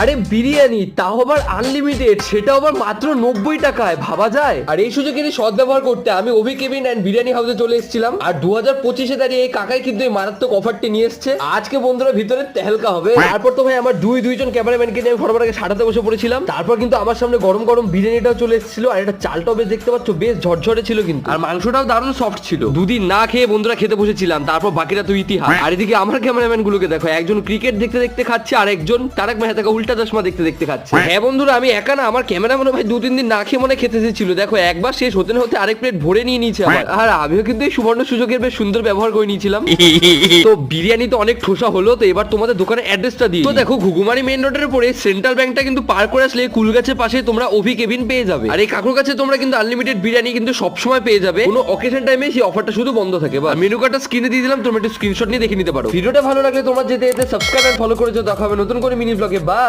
আরে বিরিয়ানি, তাও আবার আনলিমিটেড, সেটা আবার মাত্র 90 টাকায়, ভাবা যায়? আর এই সুযোগের সদ্ব্যবহার করতে আমি অভি কেবিন এন্ড বিরিয়ানি হাউসে চলে এসেছিলাম। আর 2025-এ দাঁড়িয়ে এই কাকাই কিন্তু এই মারাত্মক অফারটি নিয়ে এসেছে। আজকে বন্ধুরা ভিতরে তেহলকা হবে। তারপর তো ভাই আমার দুইজন ক্যামেরাম্যানকে নিয়ে ফটোফটাকে সাটাতে বসে পড়েছিলাম। তারপর কিন্তু আমার সামনে গরম গরম বিরিয়ানিটাও চলে এসেছিল। আর এটা চালটাও বেশ দেখতে পাচ্ছ বেশ ঝরঝরে ছিল কিন্তু, আর মাংসটাও দারুণ সফট ছিল। দুদিন না খেয়ে বন্ধুরা খেতে বসেছিলাম, তারপর বাকিটা তো ইতিহাস। আর এদিকে আমার ক্যামেরাম্যান গুলোকে দেখো, একজন ক্রিকেট দেখতে দেখতে খাচ্ছে, আর একজন তারক মেহতাকে উল্টা চশমা দেখতে দেখতে খাচ্ছে। হ্যাঁ বন্ধুরা, আমি একা না, আমার ক্যামেরাম্যানও ভাই 2-3 দিন না খেয়ে মনে খেতে এসেছিল। দেখো একবার শেষ হতে না হতে আরেক প্লেট ভরে নিয়ে নিয়েছে আবার। আর আমিও কিন্তু এই সুবর্ণ সুযোগের বেশ সুন্দর ব্যবহার করে নিয়েছিলাম। তো বিরিয়ানি তো অনেক ঠোসা হলো, তো এবার তোমাদের দোকানের অ্যাড্রেসটা দিই। তো দেখো ঘুঘুমারি মেইন রোডের উপরে সেন্ট্রাল ব্যাংকটা কিন্তু পার করে আসলে কুলগাছের পাশে তোমরা অভি কেবিন পেয়ে যাবে। আর এই কাকুর কাছে তোমরা কিন্তু আনলিমিটেড বিরিয়ানি কিন্তু সবসময় পেয়ে যাবে। কোনো অকেশন টাইমে সেই অফারটা শুধু বন্ধ থাকে। বা মেনু কার্ডটা স্ক্রিনে দিয়ে দিলাম, তোমরা একটু স্ক্রিনশট নিয়ে দেখে নিতে পারো। ভিডিওটা ভালো লাগলে তোমরা যেতে সাবস্ক্রাইব এন্ড ফলো করে দেখা হবে নতুন করে মিনি ব্লগে। বা